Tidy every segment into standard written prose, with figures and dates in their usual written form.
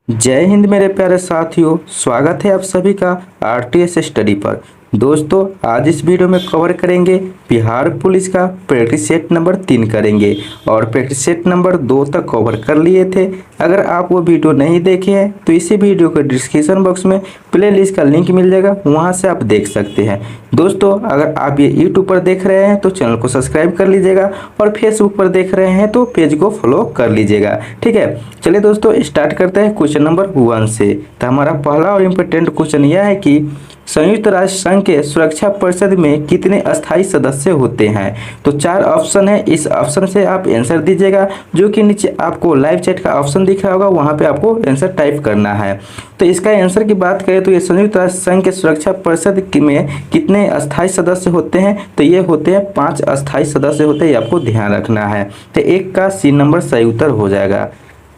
जय हिंद मेरे प्यारे साथियों। स्वागत है आप सभी का आरटीएस स्टडी पर। दोस्तों, आज इस वीडियो में कवर करेंगे बिहार पुलिस का प्रैक्टिस सेट नंबर 3 करेंगे और प्रैक्टिस सेट नंबर 2 तक कवर कर लिए थे। अगर आप वो वीडियो नहीं देखे हैं तो इसी वीडियो के डिस्क्रिप्शन बॉक्स में प्लेलिस्ट का लिंक मिल जाएगा, वहाँ से आप देख सकते हैं। दोस्तों, अगर आप ये यूट्यूब पर देख रहे हैं तो चैनल को सब्सक्राइब कर लीजिएगा और फेसबुक पर देख रहे हैं तो पेज को फॉलो कर लीजिएगा। ठीक है, चलिए दोस्तों स्टार्ट करते हैं क्वेश्चन नंबर 1 से। तो हमारा पहला और इम्पोर्टेंट क्वेश्चन यह है कि संयुक्त राष्ट्र संघ के सुरक्षा परिषद में कितने अस्थायी सदस्य होते हैं। तो 4 ऑप्शन है, इस ऑप्शन से आप आंसर दीजिएगा। जो कि नीचे आपको लाइव चैट का ऑप्शन दिख रहा होगा, वहां पे आपको आंसर टाइप करना है। तो इसका आंसर की बात करें तो ये संयुक्त राष्ट्र संघ के सुरक्षा परिषद में कितने अस्थायी सदस्य होते हैं, तो ये होते हैं 5 अस्थायी सदस्य होते हैं, ये आपको ध्यान रखना है। तो 1 का सी नंबर सही उत्तर हो जाएगा।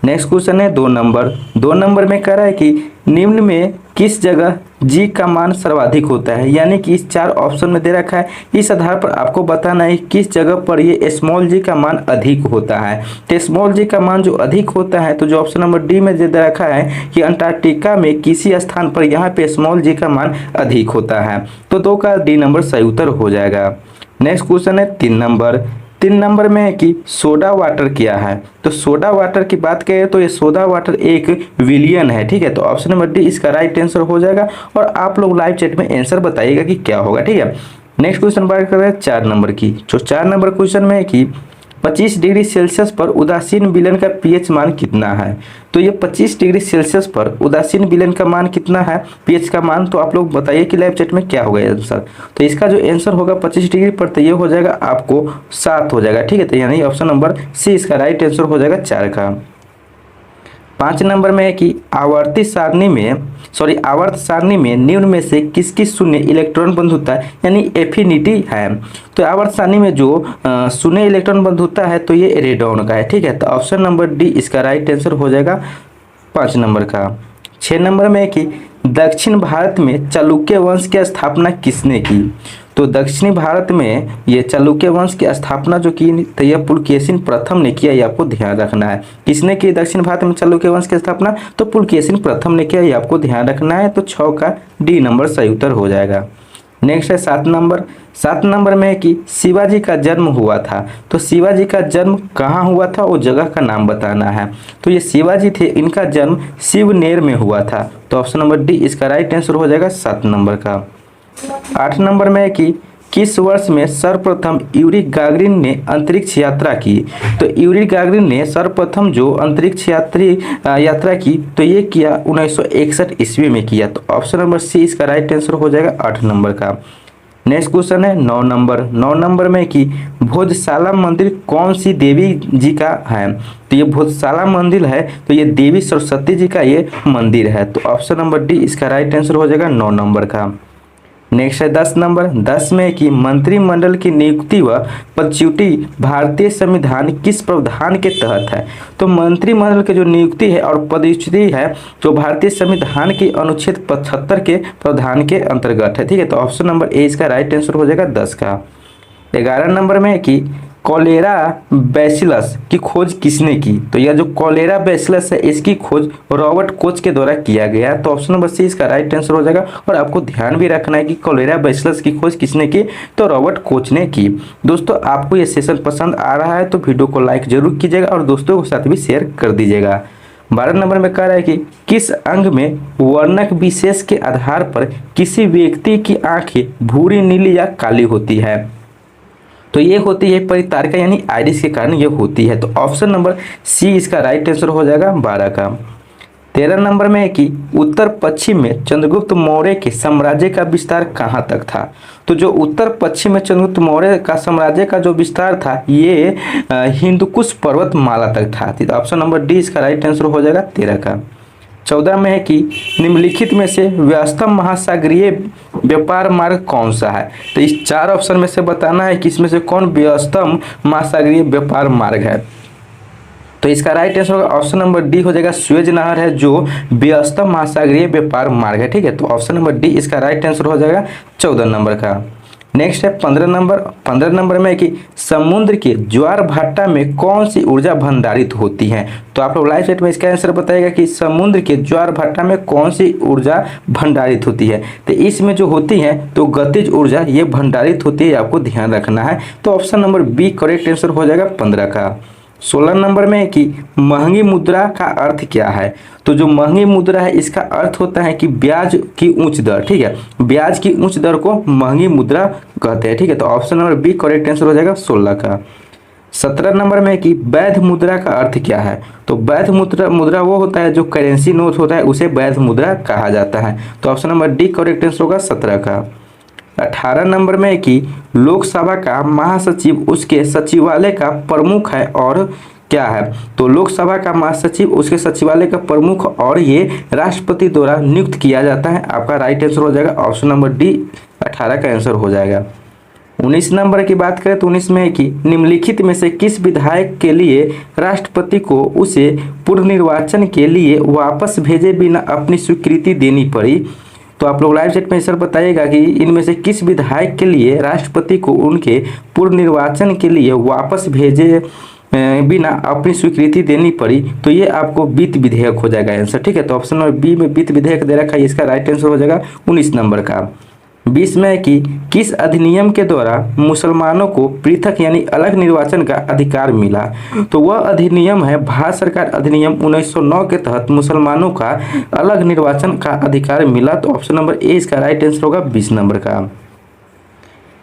नेक्स्ट क्वेश्चन है 2 नंबर में कह रहा है कि निम्न में किस जगह जी का मान सर्वाधिक होता है। यानी कि इस 4 ऑप्शन में दे रखा है, इस आधार पर आपको बताना है किस जगह पर ये स्मॉल जी का मान अधिक होता है। तो स्मॉल जी का मान जो अधिक होता है, तो जो ऑप्शन नंबर डी में दे रखा है कि अंटार्कटिका में किसी स्थान पर यहाँ पे स्मॉल जी का मान अधिक होता है। तो 2 का डी नंबर सही उत्तर हो जाएगा। नेक्स्ट क्वेश्चन है 3 नंबर में है कि सोडा वाटर क्या है। तो सोडा वाटर की बात करें तो ये सोडा वाटर एक विलियन है। ठीक है, तो ऑप्शन नंबर डी इसका राइट आंसर हो जाएगा और आप लोग लाइव चैट में आंसर बताइएगा कि क्या होगा। ठीक है, नेक्स्ट क्वेश्चन बात कर रहे हैं 4 नंबर की। जो 4 नंबर क्वेश्चन में है कि 25 डिग्री सेल्सियस पर उदासीन विलयन का पीएच मान कितना है। तो ये 25 डिग्री सेल्सियस पर उदासीन विलयन का मान कितना है, पीएच का मान, तो आप लोग बताइए कि लाइव चैट में क्या होगा आंसर। तो इसका जो आंसर होगा 25 डिग्री पर, तो ये हो जाएगा आपको 7 हो जाएगा। ठीक है, तो यानी ऑप्शन नंबर सी इसका राइट आंसर हो जाएगा 4 का। 5 नंबर में है कि आवर्त सारणी में निम्न में से किसकी शून्य इलेक्ट्रॉन बंधुता यानी एफिनिटी है। तो आवर्त सारणी में जो शून्य इलेक्ट्रॉन बंधुता है तो ये रेडॉन का है। ठीक है, तो ऑप्शन नंबर डी इसका राइट आंसर हो जाएगा 5 नंबर का। 6 नंबर में है कि दक्षिण भारत में चालुक्य वंश की स्थापना किसने की। तो दक्षिणी भारत में ये चालुक्य वंश की स्थापना जो की तो यह पुलकेशिन प्रथम ने किया, ये आपको ध्यान रखना है। किसने की दक्षिण भारत में चालुक्य वंश की स्थापना, तो पुलकेशिन प्रथम ने किया, ये आपको ध्यान रखना है। तो 6 का डी नंबर सही उत्तर हो जाएगा। नेक्स्ट है 7 नंबर में है कि शिवाजी का जन्म हुआ था। तो शिवाजी का जन्म कहाँ हुआ था, वो जगह का नाम बताना है। तो ये शिवाजी थे, इनका जन्म शिवनेर में हुआ था। तो ऑप्शन नंबर डी इसका राइट आंसर हो जाएगा 7 नंबर का। 8 नंबर में है कि किस वर्ष में सर्वप्रथम यूरी गागरिन ने अंतरिक्ष यात्रा की। तो यूरी गागरिन ने सर्वप्रथम जो अंतरिक्ष यात्रा की तो ये किया 1961 ईस्वी में किया। तो ऑप्शन नंबर सी इसका राइट आंसर हो जाएगा 8 नंबर का। नेक्स्ट क्वेश्चन है 9 नंबर में कि भोजशाला मंदिर कौन सी देवी जी का है। तो ये भोजशाला मंदिर है, तो ये देवी सरस्वती जी का ये मंदिर है। तो ऑप्शन नंबर डी इसका राइट आंसर हो जाएगा 9 नंबर का। नेक्स्ट है 10 में कि मंत्रिमंडल की नियुक्ति व पदच्युति भारतीय संविधान किस प्रावधान के तहत है। तो मंत्रिमंडल की जो नियुक्ति है और पदच्युति है जो भारतीय संविधान के अनुच्छेद 75 के प्रावधान के अंतर्गत है। ठीक है, तो ऑप्शन नंबर ए इसका राइट आंसर हो जाएगा 10 का। 11 नंबर में है कि कॉलेरा बैसिलस की खोज किसने की। तो यह जो कॉलेरा बैसिलस है इसकी खोज रॉबर्ट कोच के द्वारा किया गया। तो ऑप्शन नंबर सी इसका राइट आंसर हो जाएगा। और आपको ध्यान भी रखना है कि कॉलेरा बैसिलस की खोज किसने की, तो रॉबर्ट कोच ने की। दोस्तों, आपको ये सेशन पसंद आ रहा है तो वीडियो को लाइक जरूर कीजिएगा और दोस्तों के साथ भी शेयर कर दीजिएगा। 12 नंबर में कह रहा है कि किस अंग में वर्णक विशेष के आधार पर किसी व्यक्ति की आंखें भूरी, नीली या काली होती है। तो ये होती है परितारिका यानी आइरिस के कारण ये होती है। तो ऑप्शन नंबर सी इसका राइट आंसर हो जाएगा 12 का। 13 नंबर में है कि उत्तर पश्चिम में चंद्रगुप्त मौर्य के साम्राज्य का विस्तार कहाँ तक था। तो जो उत्तर पश्चिम में चंद्रगुप्त मौर्य का साम्राज्य का जो विस्तार था ये हिंदुकुश पर्वतमाला तक था। तो ऑप्शन नंबर डी इसका राइट आंसर हो जाएगा 13 का। 14 में है कि निम्नलिखित में से व्यस्तम महासागरीय व्यापार मार्ग कौन सा है। तो इस 4 ऑप्शन में से बताना है कि इसमें से कौन व्यस्तम महासागरीय व्यापार मार्ग है। तो इसका राइट आंसर होगा ऑप्शन नंबर डी हो जाएगा। सुएज नहर है जो व्यस्तम महासागरीय व्यापार मार्ग है। ठीक है, तो ऑप्शन नंबर डी इसका राइट आंसर हो जाएगा 14 नंबर का। नेक्स्ट है 15 नंबर। 15 नंबर में है कि समुद्र के ज्वार भाटा में कौन सी ऊर्जा भंडारित होती है। तो आप लोग लाइव सेट में इसका आंसर बताएगा कि समुद्र के ज्वार भाटा में कौन सी ऊर्जा भंडारित होती है। तो इसमें जो होती है तो गतिज ऊर्जा ये भंडारित होती है, आपको ध्यान रखना है। तो option number B correct answer हो जाएगा 15 का। 16 नंबर में है कि महंगी मुद्रा का अर्थ क्या है। तो जो महंगी मुद्रा है इसका अर्थ होता है कि ब्याज की उच्च दर, ठीक है, ब्याज की उच्च दर को महंगी मुद्रा कहते हैं, ठीक है। तो option number B correct answer हो जाएगा 16 का। 17 नंबर में है कि वैध मुद्रा का अर्थ क्या है। तो वैध मुद्रा वो होता है जो करेंसी नोट होता है, उसे वैध मुद्रा कहा जाता है। तो option number D correct answer होगा 17 का। 18 नंबर में कि लोकसभा का महासचिव उसके सचिवालय का प्रमुख है और क्या है। तो लोकसभा का महासचिव उसके सचिवालय का प्रमुख और ये राष्ट्रपति द्वारा नियुक्त किया जाता है। आपका राइट आंसर हो जाएगा ऑप्शन नंबर डी 18 का आंसर हो जाएगा। 19 नंबर की बात करें तो 19 में है कि निम्नलिखित में से किस विधायक के लिए राष्ट्रपति को उसे पुनर्निर्वाचन के लिए वापस भेजे बिना अपनी स्वीकृति देनी पड़ी। तो आप लोग लाइव चैट में सर बताइएगा कि इनमें से किस विधायक के लिए राष्ट्रपति को उनके पूर्व निर्वाचन के लिए वापस भेजे बिना अपनी स्वीकृति देनी पड़ी। तो ये आपको वित्त विधेयक हो जाएगा आंसर, ठीक है। तो ऑप्शन नंबर बी में वित्त विधेयक दे रखा है, इसका राइट आंसर हो जाएगा 19 नंबर का। 20 में है कि किस अधिनियम के द्वारा मुसलमानों को पृथक यानी अलग निर्वाचन का अधिकार मिला। तो वह अधिनियम है भारत सरकार अधिनियम 1909 के तहत मुसलमानों का अलग निर्वाचन का अधिकार मिला। तो ऑप्शन नंबर ए इसका राइट आंसर होगा 20 नंबर का।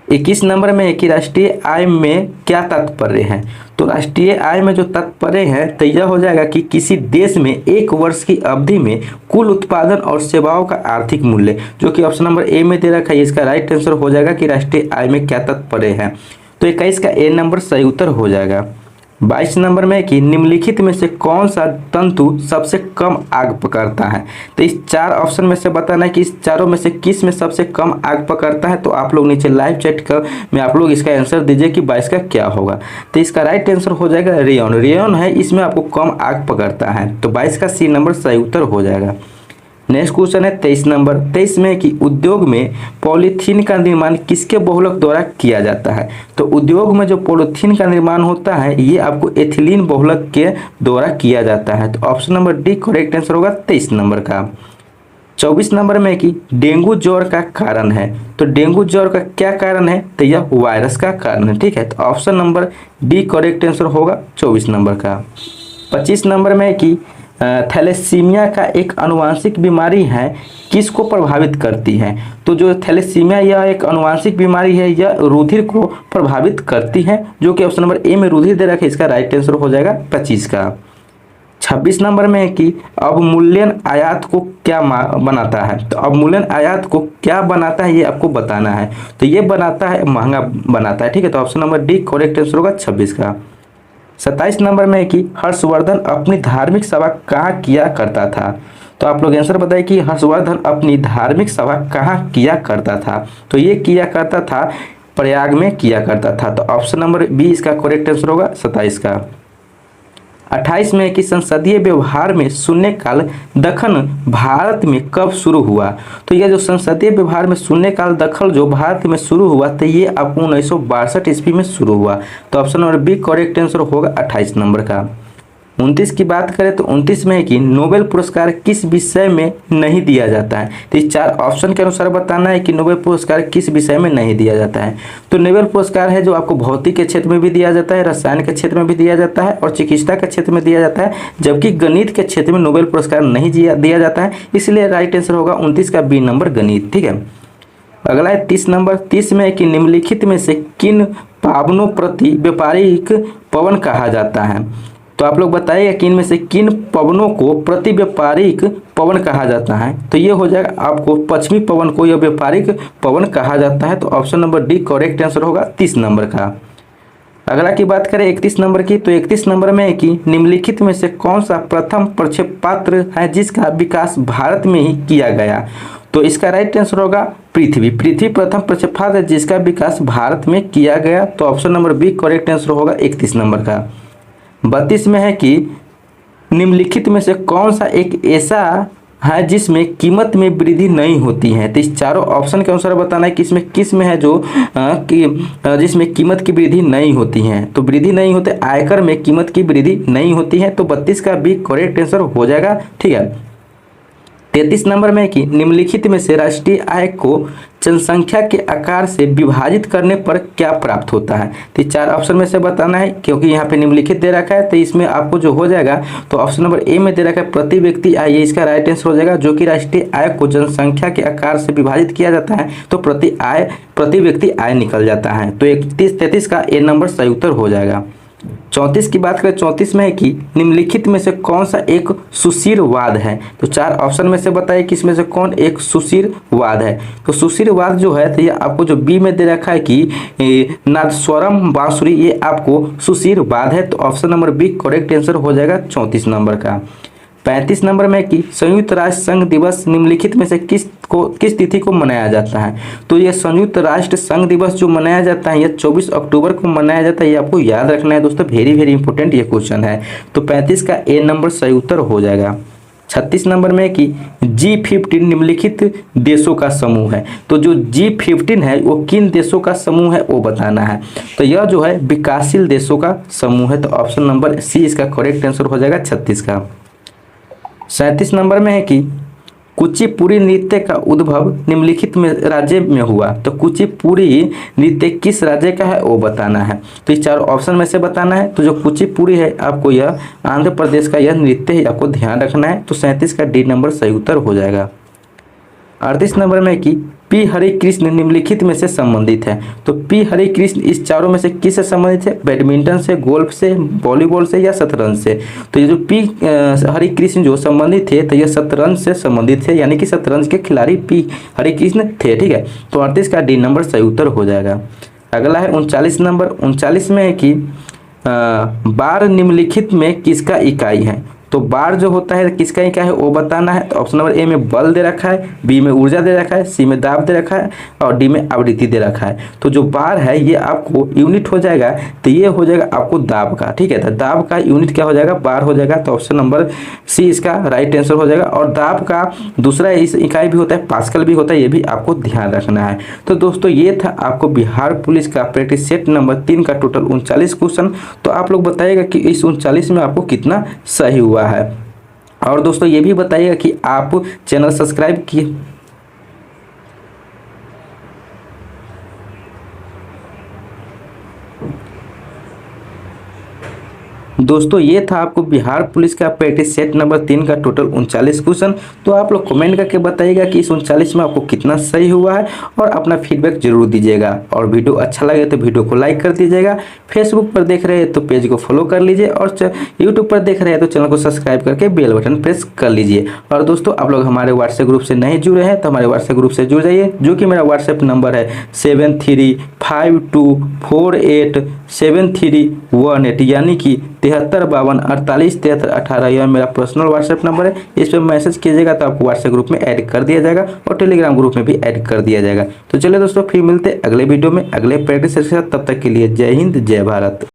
21 नंबर में है कि राष्ट्रीय आय में क्या तात्पर्य है। तो राष्ट्रीय आय में जो तात्पर्य है तो यह हो जाएगा कि किसी देश में एक वर्ष की अवधि में कुल उत्पादन और सेवाओं का आर्थिक मूल्य, जो कि ऑप्शन नंबर ए में दे रखा है। इसका राइट आंसर हो जाएगा कि राष्ट्रीय आय में क्या तात्पर्य है। तो 21 का ए नंबर सही उत्तर हो जाएगा। 22 नंबर में कि निम्नलिखित में से कौन सा तंतु सबसे कम आग पकड़ता है। तो इस 4 ऑप्शन में से बताना है कि इस चारों में से किस में सबसे कम आग पकड़ता है। तो आप लोग नीचे लाइव चैट का में आप लोग इसका आंसर दीजिए कि 22 का क्या होगा। तो इसका राइट आंसर हो जाएगा रेयन। रेयन है, इसमें आपको कम आग पकड़ता है। तो 22 का सी नंबर सही उत्तर हो जाएगा। नेक्स्ट क्वेश्चन है 23 नंबर। 23 में कि उद्योग में पॉलीथीन का निर्माण किसके बहुलक द्वारा किया जाता है। तो उद्योग में जो पॉलीथीन का निर्माण होता है ये आपको एथिलीन बहुलक के द्वारा किया जाता है। तो option number D correct answer होगा 23 नंबर का। 24 नंबर में कि डेंगू ज्वर का कारण है। तो डेंगू ज्वर का क्या कारण है। तो यह वायरस का कारण है, ठीक है। तो option number D correct answer होगा 24 नंबर का। 25 नंबर में कि थैलेसीमिया का एक आनुवांशिक बीमारी है, किसको प्रभावित करती है। तो जो थैलेसीमिया यह एक आनुवांशिक बीमारी है, यह रुधिर को प्रभावित करती है, जो कि ऑप्शन नंबर ए में रुधिर दे रखा है। इसका राइट आंसर हो जाएगा 25 का। 26 नंबर में है कि अवमूल्यन आयात को क्या बनाता है। तो अवमूल्यन आयात को क्या बनाता है ये आपको बताना है। तो ये बनाता है महंगा बनाता है, ठीक है। तो option number D correct answer होगा 26 का। 27 नंबर में है कि हर्षवर्धन अपनी धार्मिक सभा कहाँ किया करता था। तो आप लोग आंसर बताइए कि हर्षवर्धन अपनी धार्मिक सभा कहाँ किया करता था। तो ये किया करता था प्रयाग में किया करता था। तो ऑप्शन नंबर बी इसका करेक्ट आंसर होगा 27 का। 28 में कि संसदीय व्यवहार में शून्यकाल दखन भारत में कब शुरू हुआ। तो यह जो संसदीय व्यवहार में शून्यकाल दखल जो भारत में शुरू हुआ तो ये आपको 1962 ईस्वी में शुरू हुआ। तो option number B correct answer होगा 28 नंबर का। 29 की बात करें तो 29 में है कि नोबेल पुरस्कार किस विषय में नहीं दिया जाता है। तो इस 4 ऑप्शन के अनुसार बताना है कि नोबेल पुरस्कार किस विषय में नहीं दिया जाता है। तो नोबेल पुरस्कार है जो आपको भौतिक के क्षेत्र में भी दिया जाता है, रसायन के क्षेत्र में भी दिया जाता है और चिकित्सा के क्षेत्र में दिया जाता है, जबकि गणित के क्षेत्र में नोबेल पुरस्कार नहीं दिया जाता है। इसलिए राइट आंसर होगा 29 का बी नंबर गणित, ठीक है। अगला है 30 नंबर। 30 में है कि निम्नलिखित में से किन पावनों प्रति व्यापारिक पवन कहा जाता है। तो आप लोग बताइए कि इनमें से किन पवनों को प्रति व्यापारिक पवन कहा जाता है। तो ये हो जाएगा आपको पश्चिमी पवन को यह व्यापारिक पवन कहा जाता है। तो option number D correct answer होगा 30 नंबर का। अगला की बात करें 31 नंबर की। तो 31 नंबर में है कि निम्नलिखित में से कौन सा प्रथम प्रक्षेपास्त्र है जिसका विकास भारत में ही किया गया। तो इसका राइट आंसर होगा पृथ्वी। पृथ्वी प्रथम प्रक्षेपास्त्र है जिसका विकास भारत में किया गया। तो option number B correct answer होगा 31 नंबर का। 32 में है कि निम्नलिखित में से कौन सा एक ऐसा है जिसमें कीमत में वृद्धि नहीं होती है। तो इस चारों ऑप्शन के अनुसार बताना है कि इसमें किस में है जो जिसमें कीमत की वृद्धि नहीं होती है। तो वृद्धि नहीं होते, आयकर में कीमत की वृद्धि नहीं होती है। तो 32 का बी करेक्ट आंसर हो जाएगा। ठीक है, 33 नंबर में है कि निम्नलिखित में से राष्ट्रीय आय को जनसंख्या के आकार से विभाजित करने पर क्या प्राप्त होता है। तो ये चार ऑप्शन में से बताना है, क्योंकि यहाँ पे निम्नलिखित दे रखा है तो इसमें आपको जो हो जाएगा तो ऑप्शन नंबर ए में दे रखा है प्रति व्यक्ति आय, ये इसका राइट आंसर हो जाएगा। जो कि राष्ट्रीय आय को जनसंख्या के आकार से विभाजित किया जाता है तो प्रति व्यक्ति आय निकल जाता है। तो 33 का ए नंबर सही उत्तर हो जाएगा। 34 की बात करें, 34 में है कि निम्नलिखित में से कौन सा एक सुशीरवाद है। तो चार ऑप्शन में से बताइए कि इसमें से कौन एक सुशीरवाद है। तो सुशीरवाद जो है तो ये आपको जो बी में दे रखा है कि नादस्वरम बांसुरी, ये आपको सुशीरवाद है। तो option number B correct answer हो जाएगा 34 नंबर का। 35 नंबर में कि संयुक्त राष्ट्र संघ दिवस निम्नलिखित में से किस तिथि को मनाया जाता है। तो ये संयुक्त राष्ट्र संघ दिवस जो मनाया जाता है ये 24 अक्टूबर को मनाया जाता है। ये आपको याद रखना है दोस्तों, वेरी वेरी इंपॉर्टेंट ये क्वेश्चन है। तो 35 का ए नंबर सही उत्तर हो जाएगा। 36 नंबर में कि G15 निम्नलिखित देशों का समूह है। तो जो G15 है वो किन देशों का समूह है वो बताना है। तो यह जो है विकासशील देशों का समूह है। तो ऑप्शन नंबर सी इसका करेक्ट आंसर हो जाएगा 36 का। 37 नंबर में है कि कुचिपुड़ी नृत्य का उद्भव निम्नलिखित में राज्य में हुआ। तो कुचिपुड़ी नृत्य किस राज्य का है वो बताना है। तो इस चार ऑप्शन में से बताना है। तो जो कुचिपुड़ी है आपको यह आंध्र प्रदेश का यह नृत्य है, आपको ध्यान रखना है। तो 37 का डी नंबर सही उत्तर हो जाएगा। 38 नंबर में कि पी हरे कृष्ण निम्नलिखित में से संबंधित है। तो पी हरे कृष्ण इस चारों में से किस से संबंधित है, बैडमिंटन से, गोल्फ से, वॉलीबॉल से या शतरंज से। तो ये जो पी हरे कृष्ण जो संबंधित थे तो ये शतरंज से संबंधित थे, यानी कि शतरंज के खिलाड़ी पी हरे कृष्ण थे। ठीक है, तो 38 का डी नंबर सही उत्तर हो जाएगा। अगला है 39 नंबर। 39 में है कि बार निम्नलिखित में किसका इकाई है। तो बार जो होता है किसका इकाई है वो बताना है। तो ऑप्शन नंबर ए में बल दे रखा है, बी में ऊर्जा दे रखा है, सी में दाब दे रखा है और डी में आवृत्ति दे रखा है। तो जो बार है ये आपको यूनिट हो जाएगा, तो ये हो जाएगा आपको दाब का। ठीक है, तो दाब का यूनिट क्या हो जाएगा, बार हो जाएगा। तो ऑप्शन नंबर सी इसका राइट आंसर हो जाएगा। और दाब का दूसरा इस इकाई भी होता है, पास्कल भी होता है, ये भी आपको ध्यान रखना है। तो दोस्तों ये था आपको बिहार पुलिस का प्रैक्टिस सेट नंबर 3 का टोटल 39 क्वेश्चन। तो आप लोग बताइएगा कि इस 39 में आपको कितना सही हुआ है। और दोस्तों ये भी बताइएगा कि आप चैनल सब्सक्राइब किए। दोस्तों ये था आपको बिहार पुलिस का प्रैक्टिस सेट नंबर 3 का टोटल 39 क्वेश्चन। तो आप लोग कमेंट करके बताइएगा कि इस 39 में आपको कितना सही हुआ है और अपना फीडबैक जरूर दीजिएगा। और वीडियो अच्छा लगे तो वीडियो को लाइक कर दीजिएगा। फेसबुक पर देख रहे हैं तो पेज को फॉलो कर लीजिए और यूट्यूब पर देख रहे हैं तो चैनल को सब्सक्राइब करके बेल बटन प्रेस कर लीजिए। और दोस्तों आप लोग हमारे व्हाट्सएप ग्रुप से नहीं जुड़े हैं तो हमारे व्हाट्सएप ग्रुप से जुड़ जाइए, जो कि मेरा व्हाट्सएप नंबर है 7352487318, यानी कि 7352487318। यह मेरा पर्सनल व्हाट्सएप नंबर है। इस पर मैसेज कीजिएगा तो आपको व्हाट्सएप ग्रुप में ऐड कर दिया जाएगा और टेलीग्राम ग्रुप में भी ऐड कर दिया जाएगा। तो चलिए दोस्तों फिर मिलते हैं अगले वीडियो में अगले प्रैक्टिस के साथ। तब तक के लिए जय हिंद, जय भारत।